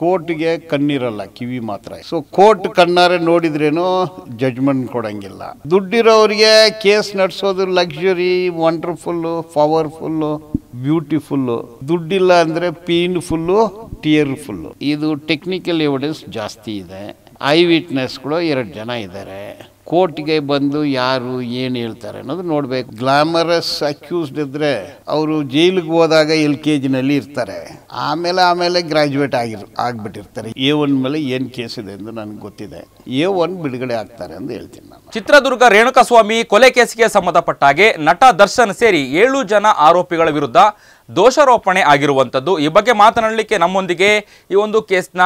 ಕೋರ್ಟ್ಗೆ ಕಣ್ಣಿರಲ್ಲ, ಕಿವಿ ಮಾತ್ರ. So court ಕಣ್ಣಾರೆ ನೋಡಿದ್ರೇನೋ ಜಡ್ಜ್ಮೆಂಟ್ ಕೊಡಂಗಿಲ್ಲ. ದುಡ್ಡಿರೋರಿಗೆ ಕೇಸ್ ನಡೆಸೋದು ಲಕ್ಸುರಿ, ವಂಡರ್ಫುಲ್ಲು, ಪವರ್ಫುಲ್ಲು, ಬ್ಯೂಟಿಫುಲ್ಲು. ದುಡ್ಡಿಲ್ಲ ಅಂದರೆ ಪೇನ್ಫುಲ್ಲು, ಟಿಯರ್ಫುಲ್ಲು. ಇದು ಟೆಕ್ನಿಕಲ್ ಎವಿಡೆನ್ಸ್ ಜಾಸ್ತಿ ಇದೆ. ಐ ವಿಟ್ನೆಸ್ಗಳು 2 ಜನ ಇದ್ದಾರೆ. ಕೋರ್ಟ್ಗೆ ಬಂದು ಯಾರು ಏನು ಹೇಳ್ತಾರೆ ಅನ್ನೋದು ನೋಡಬೇಕು. ಗ್ಲಾಮರಸ್ ಅಕ್ಯೂಸ್ಡ್ ಇದ್ದರೆ ಅವರು ಜೈಲಿಗೆ ಹೋದಾಗ LKG ಇರ್ತಾರೆ. ಆಮೇಲೆ ಗ್ರಾಜ್ಯುಯೇಟ್ ಆಗಿಬಿಟ್ಟಿರ್ತಾರೆ. A1 ಮೇಲೆ ಏನು ಕೇಸ್ ಇದೆ ಎಂದು ನನಗೆ ಗೊತ್ತಿದೆ. A1 ಬಿಡುಗಡೆ ಆಗ್ತಾರೆ ಅಂತ ಹೇಳ್ತೀನಿ ನಾನು. ಚಿತ್ರದುರ್ಗ ರೇಣುಕಾಸ್ವಾಮಿ ಕೊಲೆ ಕೇಸಿಗೆ ಸಂಬಂಧಪಟ್ಟಾಗೆ ನಟ ದರ್ಶನ್ ಸೇರಿ 7 ಜನ ಆರೋಪಿಗಳ ವಿರುದ್ಧ ದೋಷಾರೋಪಣೆ ಆಗಿರುವಂಥದ್ದು. ಈ ಬಗ್ಗೆ ಮಾತನಾಡಲಿಕ್ಕೆ ನಮ್ಮೊಂದಿಗೆ ಈ ಒಂದು ಕೇಸ್ನ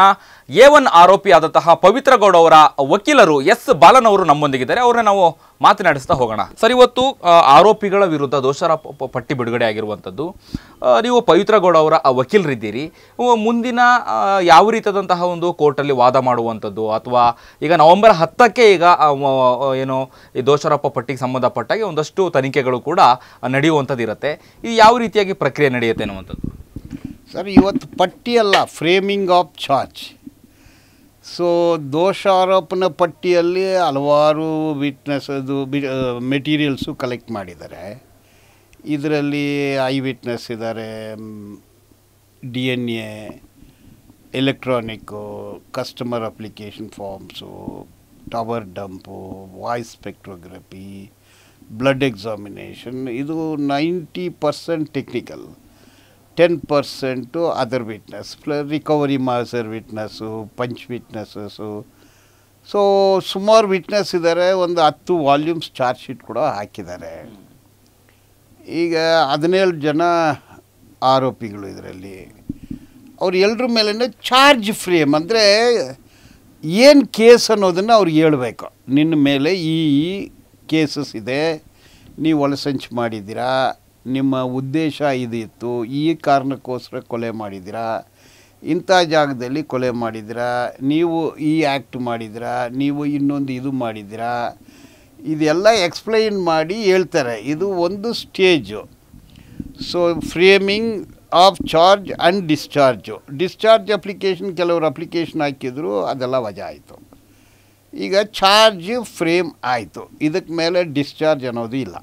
A1 ಆರೋಪಿ ಆದಂತಹ ಪವಿತ್ರ ಗೌಡ ಅವರ ವಕೀಲರು ಎಸ್ ಬಾಲನ್ ಅವರು ನಮ್ಮೊಂದಿಗಿದ್ದಾರೆ. ಅವ್ರನ್ನ ನಾವು ಮಾತನಾಡಿಸ್ತಾ ಹೋಗೋಣ. ಸರ್, ಇವತ್ತು ಆರೋಪಿಗಳ ವಿರುದ್ಧ ದೋಷಾರೋಪ ಪಟ್ಟಿ ಬಿಡುಗಡೆ ಆಗಿರುವಂಥದ್ದು. ನೀವು ಪವಿತ್ರ ಗೌಡ ಅವರ ವಕೀಲರಿದ್ದೀರಿ. ಮುಂದಿನ ಯಾವ ರೀತಿಯಾದಂತಹ ಒಂದು ಕೋರ್ಟಲ್ಲಿ ವಾದ ಮಾಡುವಂಥದ್ದು, ಅಥವಾ ಈಗ ನವೆಂಬರ್ 10ಕ್ಕೆ ಈಗ ಏನು ಈ ದೋಷಾರೋಪ ಪಟ್ಟಿಗೆ ಸಂಬಂಧಪಟ್ಟಾಗೆ ಒಂದಷ್ಟು ತನಿಖೆಗಳು ಕೂಡ ನಡೆಯುವಂಥದ್ದು ಇರುತ್ತೆ. ಇದು ಯಾವ ರೀತಿಯಾಗಿ ಪ್ರಕ್ರಿಯೆ ನಡೆಯುತ್ತೆ ಅನ್ನುವಂಥದ್ದು? ಸರ್, ಇವತ್ತು ಪಟ್ಟಿಯಲ್ಲ, ಫ್ರೇಮಿಂಗ್ ಆಫ್ ಚಾರ್ಜ್. ಸೊ ದೋಷಾರೋಪಣ ಪಟ್ಟಿಯಲ್ಲಿ ಹಲವಾರು ವಿಟ್ನೆಸ್ಸದು ಮೆಟೀರಿಯಲ್ಸು ಕಲೆಕ್ಟ್ ಮಾಡಿದ್ದಾರೆ. ಇದರಲ್ಲಿ ಐ ವಿಟ್ನೆಸ್ ಇದ್ದಾರೆ, DNA, electronic, customer application forms, tower dump, voice spectrography, blood examination. ಇದು 90% ಟೆಕ್ನಿಕಲ್, 10% ಅದರ್ ವಿಟ್ನೆಸ್, ರಿಕವರಿ ಮಾಸರ್ ವಿಟ್ನೆಸ್ಸು, ಪಂಚ್ ವಿಟ್ನೆಸ್ಸಸ್ಸು. ಸೊ ಸುಮಾರು ವಿಟ್ನೆಸ್ ಇದ್ದಾರೆ. ಒಂದು 10 ವಾಲ್ಯೂಮ್ಸ್ ಚಾರ್ಜ್ ಶೀಟ್ ಕೂಡ ಹಾಕಿದ್ದಾರೆ. ಈಗ 17 ಜನ ಆರೋಪಿಗಳು ಇದರಲ್ಲಿ. ಅವ್ರು ಎಲ್ಲರ ಮೇಲೇ ಚಾರ್ಜ್ ಫ್ರೇಮ್ ಅಂದರೆ ಏನು ಕೇಸ್ ಅನ್ನೋದನ್ನು ಅವ್ರು ಹೇಳಬೇಕು. ನಿನ್ನ ಮೇಲೆ ಈ ಕೇಸಸ್ ಇದೆ, ನೀವು ಒಳಸಂಚು ಮಾಡಿದ್ದೀರಾ, ನಿಮ್ಮ ಉದ್ದೇಶ ಇದಿತ್ತು, ಈ ಕಾರಣಕ್ಕೋಸ್ಕರ ಕೊಲೆ ಮಾಡಿದ್ದೀರಾ, ಇಂಥ ಜಾಗದಲ್ಲಿ ಕೊಲೆ ಮಾಡಿದ್ದೀರಾ, ನೀವು ಈ ಆ್ಯಕ್ಟ್ ಮಾಡಿದ್ದೀರಾ, ನೀವು ಇನ್ನೊಂದು ಇದು ಮಾಡಿದ್ದೀರಾ, ಇದೆಲ್ಲ ಎಕ್ಸ್ಪ್ಲೈನ್ ಮಾಡಿ ಹೇಳ್ತಾರೆ. ಇದು ಒಂದು stage. So framing of charge and discharge application, ಕೆಲವರು ಅಪ್ಲಿಕೇಶನ್ ಹಾಕಿದ್ರು, ಅದೆಲ್ಲ ವಜಾ ಆಯಿತು. ಈಗ ಚಾರ್ಜ್ ಫ್ರೇಮ್ ಆಯಿತು, ಇದಕ್ಕೆ ಮೇಲೆ ಡಿಸ್ಚಾರ್ಜ್ ಅನ್ನೋದು ಇಲ್ಲ.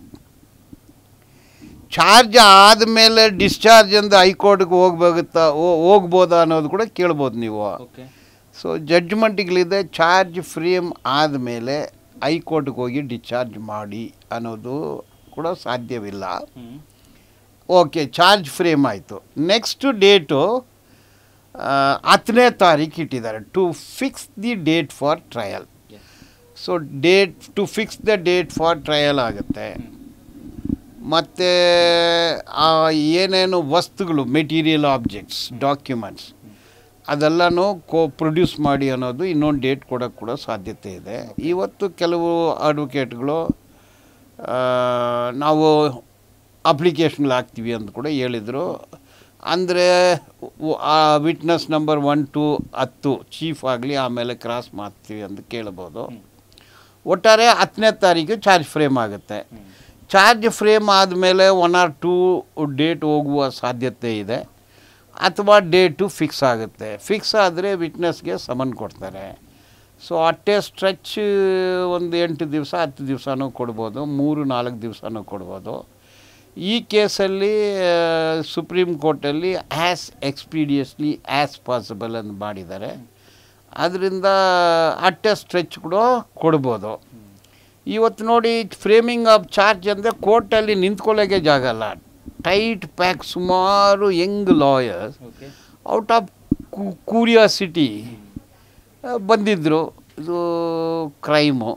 ಚಾರ್ಜ್ ಆದಮೇಲೆ ಡಿಸ್ಚಾರ್ಜ್ ಎಂದು ಹೈಕೋರ್ಟ್ಗೆ ಹೋಗ್ಬೋದಾ ಅನ್ನೋದು ಕೂಡ ಕೇಳ್ಬೋದು ನೀವು. ಸೊ ಜಡ್ಜ್ಮೆಂಟ್ಗಳಿದೆ, ಚಾರ್ಜ್ ಫ್ರೇಮ್ ಆದಮೇಲೆ ಹೈಕೋರ್ಟ್ಗೆ ಹೋಗಿ ಡಿಸ್ಚಾರ್ಜ್ ಮಾಡಿ ಅನ್ನೋದು ಕೂಡ ಸಾಧ್ಯವಿಲ್ಲ. ಓಕೆ, ಚಾರ್ಜ್ ಫ್ರೇಮ್ ಆಯಿತು. ನೆಕ್ಸ್ಟ್ ಡೇಟು 10ನೇ ತಾರೀಕು ಇಟ್ಟಿದ್ದಾರೆ, to fix the date for trial. So to fix the date for trial ಆಗುತ್ತೆ. ಮತ್ತು ಏನೇನು ವಸ್ತುಗಳು, ಮೆಟೀರಿಯಲ್ ಆಬ್ಜೆಕ್ಟ್ಸ್, ಡಾಕ್ಯುಮೆಂಟ್ಸ್ ಅದೆಲ್ಲನೂ ಪ್ರೊಡ್ಯೂಸ್ ಮಾಡಿ ಅನ್ನೋದು ಇನ್ನೊಂದು ಡೇಟ್ ಕೊಡೋಕ್ಕೆ ಕೂಡ ಸಾಧ್ಯತೆ ಇದೆ. ಇವತ್ತು ಕೆಲವು ಅಡ್ವೊಕೇಟ್ಗಳು ನಾವು ಅಪ್ಲಿಕೇಶನ್ಗಳು ಹಾಕ್ತೀವಿ ಅಂತ ಕೂಡ ಹೇಳಿದರು. ಅಂದರೆ ವಿಟ್ನೆಸ್ ನಂಬರ್ 1 to 10 ಚೀಫ್ ಆಗಲಿ, ಆಮೇಲೆ ಕ್ರಾಸ್ ಮಾಡ್ತೀವಿ ಅಂತ ಕೇಳ್ಬೋದು. ಒಟ್ಟಾರೆ 10ನೇ ತಾರೀಕು ಚಾರ್ಜ್ ಫ್ರೇಮ್ ಆಗುತ್ತೆ. ಚಾರ್ಜ್ ಫ್ರೇಮ್ ಆದಮೇಲೆ 1 or 2 ಡೇಟ್ ಹೋಗುವ ಸಾಧ್ಯತೆ ಇದೆ, ಅಥವಾ ಡೇಟು ಫಿಕ್ಸ್ ಆಗುತ್ತೆ. ಫಿಕ್ಸ್ ಆದರೆ ವಿಟ್ನೆಸ್ಗೆ ಸಮನ್ ಕೊಡ್ತಾರೆ. ಸೊ ಅಟ್ಟೆ ಸ್ಟ್ರೆಚ್ ಒಂದು 8 ದಿವಸ 10 ದಿವಸನೂ ಕೊಡ್ಬೋದು, 3-4 ದಿವಸನೂ ಕೊಡ್ಬೋದು. ಈ ಕೇಸಲ್ಲಿ ಸುಪ್ರೀಂ ಕೋರ್ಟಲ್ಲಿ ಆ್ಯಸ್ ಎಕ್ಸ್ಪೀಡಿಯಸ್ಲಿ ಆ್ಯಸ್ ಪಾಸಿಬಲ್ ಅಂತ ಮಾಡಿದ್ದಾರೆ. ಅದರಿಂದ ಅಟ್ಟೆ ಸ್ಟ್ರೆಚ್ ಕೂಡ ಕೊಡ್ಬೋದು. ಇವತ್ತು ನೋಡಿ, ಫ್ರೇಮಿಂಗ್ ಆಫ್ ಚಾರ್ಜ್ ಅಂದರೆ ಕೋರ್ಟಲ್ಲಿ ನಿಂತ್ಕೊಳ್ಳೋಕ್ಕೆ ಜಾಗ ಅಲ್ಲ, ಟೈಟ್ ಪ್ಯಾಕ್. ಸುಮಾರು Young lawyers out of curiosity ಬಂದಿದ್ದರು. ಇದು ಕ್ರೈಮು,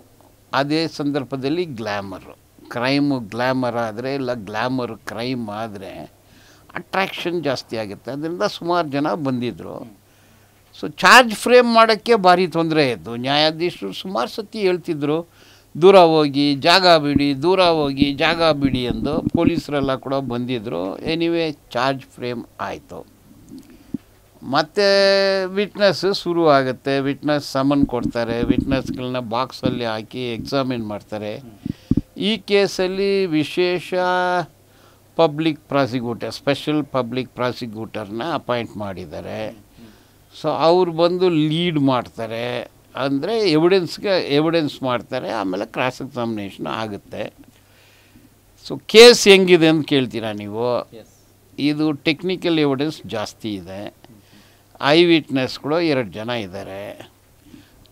ಅದೇ ಸಂದರ್ಭದಲ್ಲಿ ಕ್ರೈಮು ಗ್ಲ್ಯಾಮರ್ ಆದರೆ, ಇಲ್ಲ ಗ್ಲ್ಯಾಮರ್ ಕ್ರೈಮ್ ಆದರೆ ಅಟ್ರ್ಯಾಕ್ಷನ್ ಜಾಸ್ತಿ ಆಗುತ್ತೆ. ಅದರಿಂದ ಸುಮಾರು ಜನ ಬಂದಿದ್ದರು. ಸೊ ಚಾರ್ಜ್ ಫ್ರೇಮ್ ಮಾಡೋಕ್ಕೆ ಭಾರಿ ತೊಂದರೆ ಇತ್ತು. ನ್ಯಾಯಾಧೀಶರು ಸುಮಾರು ಸತಿ ಹೇಳ್ತಿದ್ರು, ದೂರ ಹೋಗಿ ಜಾಗ ಬಿಡಿ ಎಂದು. ಪೊಲೀಸರೆಲ್ಲ ಕೂಡ ಬಂದಿದ್ದರು. ಎನಿವೇ ಚಾರ್ಜ್ ಫ್ರೇಮ್ ಆಯಿತು. ಮತ್ತು ವಿಟ್ನೆಸ್ ಶುರು ಆಗುತ್ತೆ. ವಿಟ್ನೆಸ್ ಸಮನ್ ಕೊಡ್ತಾರೆ. ವಿಟ್ನೆಸ್ಗಳನ್ನ ಬಾಕ್ಸಲ್ಲಿ ಹಾಕಿ ಎಕ್ಸಾಮಿನ್ ಮಾಡ್ತಾರೆ. ಈ ಕೇಸಲ್ಲಿ ವಿಶೇಷ ಸ್ಪೆಷಲ್ ಪಬ್ಲಿಕ್ ಪ್ರಾಸಿಕ್ಯೂಟರ್ನ ಅಪಾಯಿಂಟ್ ಮಾಡಿದ್ದಾರೆ. ಸೊ ಅವ್ರು ಬಂದು ಲೀಡ್ ಮಾಡ್ತಾರೆ, ಅಂದರೆ ಎವಿಡೆನ್ಸ್ ಮಾಡ್ತಾರೆ, ಆಮೇಲೆ ಕ್ರಾಸ್ ಎಕ್ಸಾಮಿನೇಷನ್ ಆಗುತ್ತೆ. ಸೊ ಕೇಸ್ ಹೆಂಗಿದೆ ಅಂತ ಕೇಳ್ತೀರಾ ನೀವು. ಇದು ಟೆಕ್ನಿಕಲ್ ಎವಿಡೆನ್ಸ್ ಜಾಸ್ತಿ ಇದೆ. ಐ ವಿಟ್ನೆಸ್ಗಳು 2 ಜನ ಇದ್ದಾರೆ.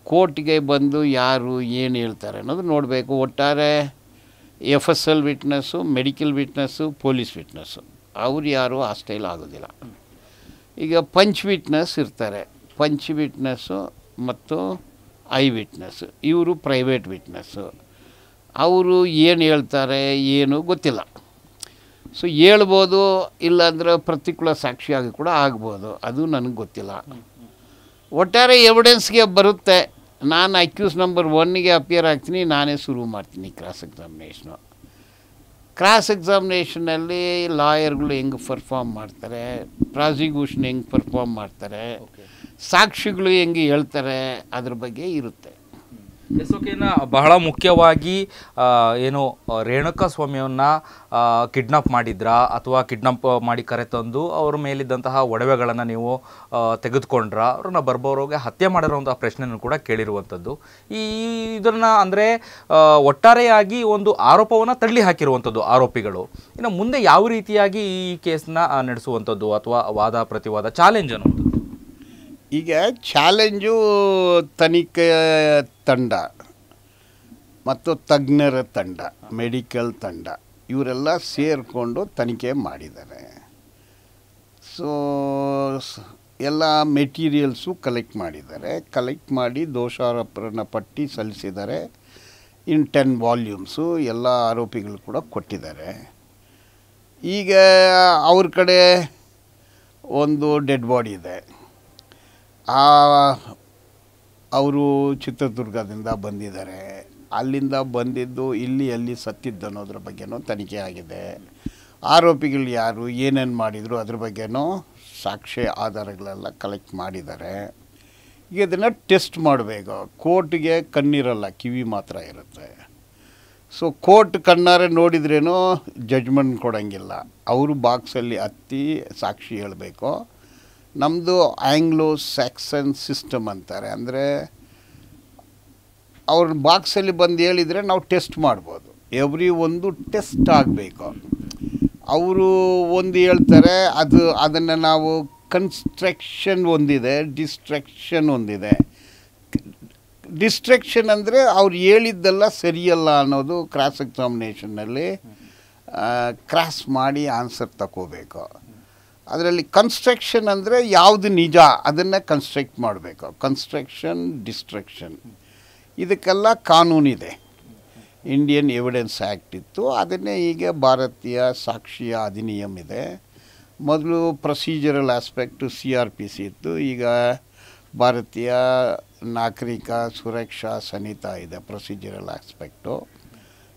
ಕೋರ್ಟ್ಗೆ ಬಂದು ಯಾರು ಏನು ಹೇಳ್ತಾರೆ ಅನ್ನೋದು ನೋಡಬೇಕು. ಒಟ್ಟಾರೆ FSL witness, medical witness, police witness ಅವ್ರು ಯಾರು ಹಾಸ್ಟೈಲ್ ಆಗೋದಿಲ್ಲ. ಈಗ ಪಂಚ್ ವಿಟ್ನೆಸ್ ಇರ್ತಾರೆ. ಪಂಚ್ ವಿಟ್ನೆಸ್ಸು ಮತ್ತು ಐ ವಿಟ್ನೆಸ್ ಇವರು ಪ್ರೈವೇಟ್ ವಿಟ್ನೆಸ್ಸು. ಅವರು ಏನು ಹೇಳ್ತಾರೆ ಏನು ಗೊತ್ತಿಲ್ಲ. ಸೊ ಹೇಳ್ಬೋದು, ಇಲ್ಲಾಂದ್ರೆ ಪ್ರತಿಕೂಲ ಸಾಕ್ಷಿಯಾಗಿ ಕೂಡ ಆಗ್ಬೋದು, ಅದು ನನಗೆ ಗೊತ್ತಿಲ್ಲ. ಒಟ್ಟಾರೆ ಎವಿಡೆನ್ಸ್ಗೆ ಬರುತ್ತೆ. ನಾನು ಅಕ್ಯೂಸ್ ನಂಬರ್ 1ಗೆ ಅಪಿಯರ್ ಆಗ್ತೀನಿ, ನಾನೇ ಶುರು ಮಾಡ್ತೀನಿ ಕ್ರಾಸ್ ಎಕ್ಸಾಮಿನೇಷನು. ಕ್ರಾಸ್ ಎಕ್ಸಾಮಿನೇಷನಲ್ಲಿ ಲಾಯರ್ಗಳು ಹೆಂಗೆ ಪರ್ಫಾರ್ಮ್ ಮಾಡ್ತಾರೆ, ಪ್ರಾಸಿಕ್ಯೂಷನ್ ಹೆಂಗೆ ಪರ್ಫಾರ್ಮ್ ಮಾಡ್ತಾರೆ, ಸಾಕ್ಷಿಗಳು ಹೆಂಗೆ ಹೇಳ್ತಾರೆ, ಅದ್ರ ಬಗ್ಗೆ ಇರುತ್ತೆ. ಎಸ್ಒಕೆನ ಬಹಳ ಮುಖ್ಯವಾಗಿ ಏನು ರೇಣುಕಾ ಸ್ವಾಮಿಯನ್ನ ಕಿಡ್ನಾಪ್ ಮಾಡಿದ್ರಾ ಅಥವಾ ಕಿಡ್ನಾಪ್ ಮಾಡಿ ಕರೆತಂದು ಅವ್ರ ಮೇಲಿದ್ದಂತಹ ಒಡವೆಗಳನ್ನು ನೀವು ತೆಗೆದುಕೊಂಡ್ರಾ, ಅವ್ರನ್ನ ಬರ್ಬೋರೋಗೆ ಹತ್ಯೆ ಮಾಡಿರುವಂತಹ ಪ್ರಶ್ನೆಯನ್ನು ಕೂಡ ಕೇಳಿರುವಂಥದ್ದು. ಇದನ್ನು ಅಂದರೆ ಒಟ್ಟಾರೆಯಾಗಿ ಒಂದು ಆರೋಪವನ್ನು ತಳ್ಳಿ ಹಾಕಿರುವಂಥದ್ದು ಆರೋಪಿಗಳು. ಇನ್ನು ಮುಂದೆ ಯಾವ ರೀತಿಯಾಗಿ ಈ ಕೇಸನ್ನ ನಡೆಸುವಂಥದ್ದು ಅಥವಾ ವಾದ ಪ್ರತಿವಾದ ಚಾಲೆಂಜ್ ಅನ್ನೋದು? ಈಗ ಚಾಲೆಂಜು ತನಿಖೆ ತಂಡ ಮತ್ತು ತಜ್ಞರ ತಂಡ, ಮೆಡಿಕಲ್ ತಂಡ ಇವರೆಲ್ಲ ಸೇರಿಕೊಂಡು ತನಿಖೆ ಮಾಡಿದ್ದಾರೆ. ಸೊ ಎಲ್ಲ ಮೆಟೀರಿಯಲ್ಸು ಕಲೆಕ್ಟ್ ಮಾಡಿದ್ದಾರೆ. ಕಲೆಕ್ಟ್ ಮಾಡಿ ದೋಷಾರೋಪಣ ಪಟ್ಟಿ ಸಲ್ಲಿಸಿದ್ದಾರೆ. ಇನ್ 10 ವಾಲ್ಯೂಮ್ಸು ಎಲ್ಲ ಆರೋಪಿಗಳು ಕೂಡ ಕೊಟ್ಟಿದ್ದಾರೆ. ಈಗ ಅವ್ರ ಕಡೆ ಒಂದು ಡೆಡ್ ಬಾಡಿ ಇದೆ. ಅವರು ಚಿತ್ರದುರ್ಗದಿಂದ ಬಂದಿದ್ದಾರೆ. ಅಲ್ಲಿಂದ ಬಂದಿದ್ದು ಅಲ್ಲಿ ಸತ್ತಿದ್ದು ಅನ್ನೋದ್ರ ಬಗ್ಗೆನೂ ತನಿಖೆ ಆಗಿದೆ. ಆರೋಪಿಗಳು ಯಾರು, ಏನೇನು ಮಾಡಿದರು ಅದ್ರ ಬಗ್ಗೆನೂ ಸಾಕ್ಷ್ಯ ಆಧಾರಗಳೆಲ್ಲ ಕಲೆಕ್ಟ್ ಮಾಡಿದ್ದಾರೆ. ಈಗ ಇದನ್ನು ಟೆಸ್ಟ್ ಮಾಡಬೇಕು. ಕೋರ್ಟ್ಗೆ ಕಣ್ಣಿರಲ್ಲ, ಕಿವಿ ಮಾತ್ರ ಇರುತ್ತೆ. ಸೊ ಕೋರ್ಟ್ ಕಣ್ಣಾರೆ ನೋಡಿದ್ರೇನೂ ಜಡ್ಜ್ಮೆಂಟ್ ಕೊಡೋಂಗಿಲ್ಲ. ಅವರು ಬಾಕ್ಸಲ್ಲಿ ಹತ್ತಿ ಸಾಕ್ಷಿ ಹೇಳಬೇಕು. ನಮ್ಮದು ಆಂಗ್ಲೋ ಸ್ಯಾಕ್ಸನ್ ಸಿಸ್ಟಮ್ ಅಂತಾರೆ. ಅಂದರೆ ಅವ್ರ ಬಾಕ್ಸಲ್ಲಿ ಬಂದು ಹೇಳಿದರೆ ನಾವು ಟೆಸ್ಟ್ ಮಾಡ್ಬೋದು. ಒಂದು ಟೆಸ್ಟ್ ಆಗಬೇಕು. ಅವರು ಒಂದು ಹೇಳ್ತಾರೆ, ಅದನ್ನು ನಾವು ಕನ್ಸ್ಟ್ರಕ್ಷನ್ ಒಂದಿದೆ, ಡಿಸ್ಟ್ರಕ್ಷನ್ ಒಂದಿದೆ. ಡಿಸ್ಟ್ರಕ್ಷನ್ ಅಂದರೆ ಅವ್ರು ಹೇಳಿದ್ದೆಲ್ಲ ಸರಿಯಲ್ಲ ಅನ್ನೋದು ಕ್ರಾಸ್ ಎಕ್ಸಾಮಿನೇಷನ್ನಲ್ಲಿ ಕ್ರಾಸ್ ಮಾಡಿ ಆನ್ಸರ್ ತಗೋಬೇಕು. ಅದರಲ್ಲಿ ಕನ್ಸ್ಟ್ರಕ್ಷನ್ ಅಂದರೆ ಯಾವುದು ನಿಜ ಅದನ್ನು ಕನ್ಸ್ಟ್ರಕ್ಟ್ ಮಾಡಬೇಕು. ಕನ್ಸ್ಟ್ರಕ್ಷನ್, ಡಿಸ್ಟ್ರಕ್ಷನ್ ಇದಕ್ಕೆಲ್ಲ ಕಾನೂನಿದೆ. ಇಂಡಿಯನ್ ಎವಿಡೆನ್ಸ್ ಆ್ಯಕ್ಟ್ ಇತ್ತು, ಅದನ್ನೇ ಈಗ ಭಾರತೀಯ ಸಾಕ್ಷಿಯ ಅಧಿನಿಯಮ ಇದೆ. ಮೊದಲು ಪ್ರೊಸೀಜರಲ್ ಆಸ್ಪೆಕ್ಟು CRPC ಇತ್ತು, ಈಗ ಭಾರತೀಯ ನಾಗರಿಕ ಸುರಕ್ಷಾ ಸಂಹಿತಾ ಇದೆ ಪ್ರೊಸೀಜರಲ್ ಆಸ್ಪೆಕ್ಟು.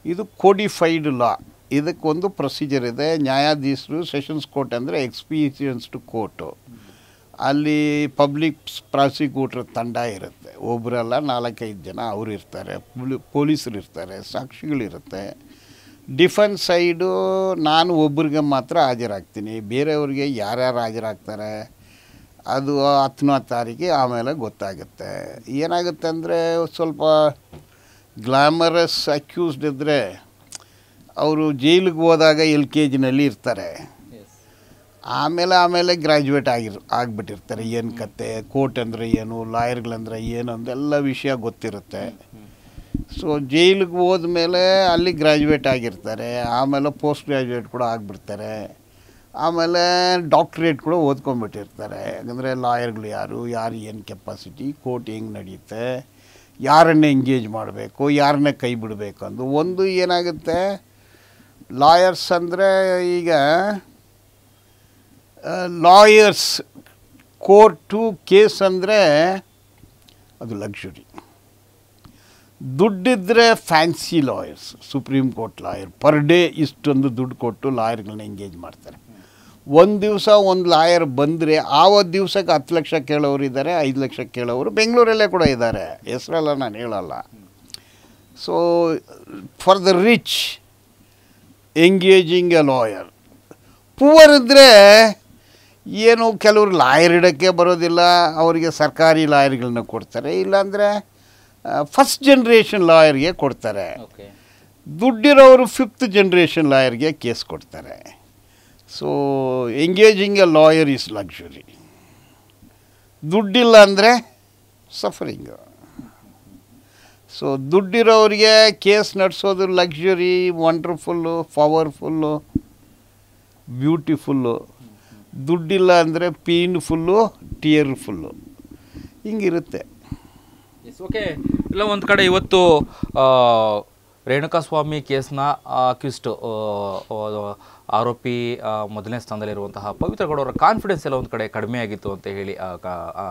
ಇದು ಕೋಡಿಫೈಡ್ ಲಾ. ಇದಕ್ಕೊಂದು ಪ್ರೊಸೀಜರ್ ಇದೆ. ನ್ಯಾಯಾಧೀಶರು, ಸೆಷನ್ಸ್ ಕೋರ್ಟ್ ಅಂದರೆ ಎಕ್ಸ್ಪೀರಿಯನ್ಸ್ಡ್ ಕೋರ್ಟು, ಅಲ್ಲಿ ಪಬ್ಲಿಕ್ ಪ್ರಾಸಿಕ್ಯೂಟರ್ ತಂಡ ಇರುತ್ತೆ. ಒಬ್ಬರಲ್ಲ 4-5 ಜನ ಅವರು ಇರ್ತಾರೆ. ಪೊಲೀಸರು ಇರ್ತಾರೆ, ಸಾಕ್ಷಿಗಳಿರುತ್ತೆ. ಡಿಫೆನ್ಸ್ ಸೈಡು ನಾನು ಒಬ್ರಿಗೆ ಮಾತ್ರ ಹಾಜರಾಗ್ತೀನಿ, ಬೇರೆಯವ್ರಿಗೆ ಯಾರ್ಯಾರು ಹಾಜರಾಗ್ತಾರೆ ಅದು 10ನೇ ತಾರೀಕಿಗೆ ಆಮೇಲೆ ಗೊತ್ತಾಗುತ್ತೆ. ಏನಾಗುತ್ತೆ ಅಂದರೆ ಸ್ವಲ್ಪ ಗ್ಲಾಮರಸ್ ಅಕ್ಯೂಸ್ಡ್ ಇದ್ದರೆ ಅವರು ಜೈಲಿಗೆ ಹೋದಾಗ LKGನಲ್ಲಿ ಇರ್ತಾರೆ. ಆಮೇಲೆ ಗ್ರ್ಯಾಜುಯೇಟ್ ಆಗಿಬಿಟ್ಟಿರ್ತಾರೆ. ಏನು ಕತೆ, ಕೋರ್ಟ್ ಅಂದರೆ ಏನು, ಲಾಯರ್ಗಳಂದ್ರೆ ಏನು ಅಂದೆಲ್ಲ ವಿಷಯ ಗೊತ್ತಿರುತ್ತೆ. ಸೊ ಜೈಲಿಗೆ ಹೋದ್ಮೇಲೆ ಅಲ್ಲಿ ಗ್ರ್ಯಾಜುಯೇಟ್ ಆಗಿರ್ತಾರೆ. ಆಮೇಲೆ ಪೋಸ್ಟ್ ಗ್ರ್ಯಾಜುಯೇಟ್ ಕೂಡ ಆಗಿಬಿಡ್ತಾರೆ. ಆಮೇಲೆ ಡಾಕ್ಟ್ರೇಟ್ ಕೂಡ ಓದ್ಕೊಂಡ್ಬಿಟ್ಟಿರ್ತಾರೆ. ಯಾಕಂದರೆ ಲಾಯರ್ಗಳು ಯಾರು ಏನು ಕೆಪಾಸಿಟಿ, ಕೋರ್ಟ್ ಹೆಂಗೆ ನಡೆಯುತ್ತೆ, ಯಾರನ್ನೇ ಎಂಗೇಜ್ ಮಾಡಬೇಕು, ಯಾರನ್ನೇ ಕೈ ಬಿಡಬೇಕು ಅಂದು. ಒಂದು ಏನಾಗುತ್ತೆ, ಲಾಯರ್ಸ್ ಅಂದರೆ ಈಗ ಲಾಯರ್ಸ್ ಕೋರ್ಟು ಕೇಸ್ ಅಂದರೆ ಅದು ಲಕ್ಸುರಿ. ದುಡ್ಡಿದ್ದರೆ fancy lawyers, Supreme Court lawyer per day ಇಷ್ಟೊಂದು ದುಡ್ಡು ಕೊಟ್ಟು ಲಾಯರ್ಗಳನ್ನ ಎಂಗೇಜ್ ಮಾಡ್ತಾರೆ. ಒಂದು ದಿವಸ ಒಂದು ಲಾಯರ್ ಬಂದರೆ ಆವತ್ತು ದಿವಸಕ್ಕೆ 10 ಲಕ್ಷ ಕೇಳೋರು ಇದ್ದಾರೆ, 5 ಲಕ್ಷ ಕೇಳೋರು ಬೆಂಗಳೂರಲ್ಲೇ ಕೂಡ ಇದ್ದಾರೆ, ಹೆಸರೆಲ್ಲ ನಾನು ಹೇಳಲ್ಲ. So for the rich engaging a lawyer. Poor ಇದ್ದರೆ ಏನು ಕೆಲವರು ಲಾಯರ್ ಇಡೋಕ್ಕೆ ಬರೋದಿಲ್ಲ, ಅವರಿಗೆ ಸರ್ಕಾರಿ ಲಾಯರ್ಗಳನ್ನ ಕೊಡ್ತಾರೆ, ಇಲ್ಲಾಂದರೆ ಫಸ್ಟ್ ಜನ್ರೇಷನ್ ಲಾಯರ್ಗೆ ಕೊಡ್ತಾರೆ. ದುಡ್ಡಿರೋರು 5th ಜನರೇಷನ್ ಲಾಯರ್ಗೆ ಕೇಸ್ ಕೊಡ್ತಾರೆ. So engaging a lawyer is luxury. ದುಡ್ಡಿಲ್ಲ ಅಂದರೆ ಸಫರಿಂಗು. ಸೊ ದುಡ್ಡಿರೋರಿಗೆ ಕೇಸ್ ನಡೆಸೋದು ಲಕ್ಸುರಿ, ವಂಡರ್ಫುಲ್ಲು, ಪವರ್ಫುಲ್ಲು, ಬ್ಯೂಟಿಫುಲ್ಲು. ದುಡ್ಡಿಲ್ಲ ಅಂದರೆ ಪೇನ್ಫುಲ್ಲು, ಟಿಯರ್ಫುಲ್ಲು, ಹಿಂಗಿರುತ್ತೆ. ಓಕೆ. ಇಲ್ಲ ಒಂದು ಕಡೆ ಇವತ್ತು ರೇಣುಕಾಸ್ವಾಮಿ ಕೇಸ್ನ ಅಕ್ಯೂಸ್ಡ್ ಆರೋಪಿ ಮೊದಲನೇ ಸ್ಥಾನದಲ್ಲಿರುವಂತಹ ಪವಿತ್ರ ಗೌಡ ಅವರ ಕಾನ್ಫಿಡೆನ್ಸ್ ಎಲ್ಲ ಒಂದು ಕಡೆ ಕಡಿಮೆ ಆಗಿತ್ತು ಅಂತ ಹೇಳಿ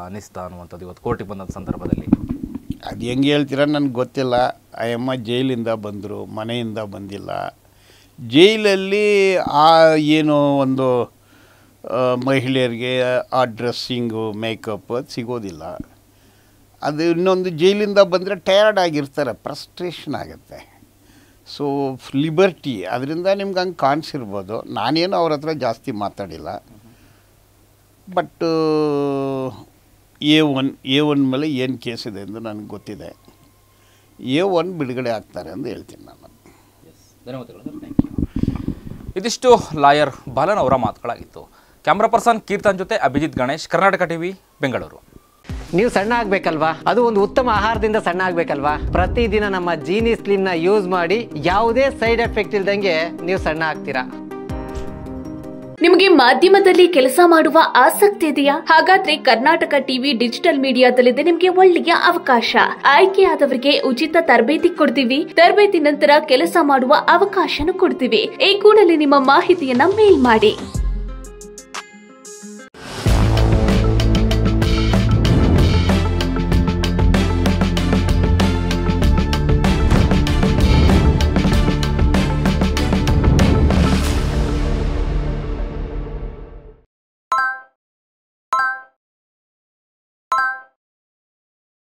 ಅನಿಸ್ತಾ ಅನ್ನುವಂಥದ್ದು ಇವತ್ತು ಕೋರ್ಟಿಗೆ ಬಂದ ಸಂದರ್ಭದಲ್ಲಿ. ಅದು ಹೆಂಗೆ ಹೇಳ್ತೀರ ನನಗೆ ಗೊತ್ತಿಲ್ಲ. ಅಯ್ಯಮ್ಮ ಜೈಲಿಂದ ಬಂದರು, ಮನೆಯಿಂದ ಬಂದಿಲ್ಲ. ಜೈಲಲ್ಲಿ ಏನು ಒಂದು ಮಹಿಳೆಯರಿಗೆ ಆ ಡ್ರೆಸ್ಸಿಂಗು, ಮೇಕಪ್ ಅದು ಸಿಗೋದಿಲ್ಲ. ಅದು ಇನ್ನೊಂದು ಜೈಲಿಂದ ಬಂದರೆ ಟಯರ್ಡ್ ಆಗಿರ್ತಾರೆ, ಫ್ರಸ್ಟ್ರೇಷನ್ ಆಗುತ್ತೆ. ಸೊ ಲಿಬರ್ಟಿ, ಅದರಿಂದ ನಿಮ್ಗೆ ಹಂಗೆ ಕಾಣಿಸಿರ್ಬೋದು. ನಾನೇನು ಅವ್ರ ಹತ್ರ ಜಾಸ್ತಿ ಮಾತಾಡಿಲ್ಲ. ಬಟ್ A1 ಮೇಲೆ ಏನು ಕೇಸ್ ಇದೆ ಎಂದು ನನಗೆ ಗೊತ್ತಿದೆ. A1 ಬಿಡುಗಡೆ ಆಗ್ತಾರೆ ಅಂತ ಹೇಳ್ತೀನಿ ನಾನು. ಧನ್ಯವಾದಗಳು ಸರ್, ಥ್ಯಾಂಕ್ ಯು. ಇದಿಷ್ಟು ಲಾಯರ್ ಬಾಲನ್ ಅವರ ಮಾತುಗಳಾಗಿತ್ತು. ಕ್ಯಾಮ್ರಾ ಪರ್ಸನ್ ಕೀರ್ತನ್ ಜೊತೆ ಅಭಿಜಿತ್ ಗಣೇಶ್, ಕರ್ನಾಟಕ ಟಿವಿ, ಬೆಂಗಳೂರು. ನೀವು ಸಣ್ಣ ಆಗಬೇಕಲ್ವಾ? ಅದು ಒಂದು ಉತ್ತಮ ಆಹಾರದಿಂದ ಸಣ್ಣ ಆಗಬೇಕಲ್ವಾ? ಪ್ರತಿದಿನ ನಮ್ಮ ಜೀನಿ ಸ್ಲಿಮ್ನ ಯೂಸ್ ಮಾಡಿ ಯಾವುದೇ ಸೈಡ್ ಎಫೆಕ್ಟ್ ಇಲ್ದಂಗೆ ನೀವು ಸಣ್ಣ ಆಗ್ತೀರಾ. ನಿಮಗೆ ಮಾಧ್ಯಮದಲ್ಲಿ ಕೆಲಸ ಮಾಡುವ ಆಸಕ್ತಿ ಇದೆಯಾ? ಹಾಗಾದ್ರೆ ಕರ್ನಾಟಕ ಟಿವಿ ಡಿಜಿಟಲ್ ಮೀಡಿಯಾದಲ್ಲಿದೆ ನಿಮಗೆ ಒಳ್ಳೆಯ ಅವಕಾಶ. ಆಯ್ಕೆಯಾದವರಿಗೆ ಉಚಿತ ತರಬೇತಿ ಕೊಡ್ತೀವಿ. ತರಬೇತಿ ನಂತರ ಕೆಲಸ ಮಾಡುವ ಅವಕಾಶನೂ ಕೊಡ್ತೀವಿ. ಈ ಕೂಡಲೇ ನಿಮ್ಮ ಮಾಹಿತಿಯನ್ನ ಮೇಲ್ ಮಾಡಿ.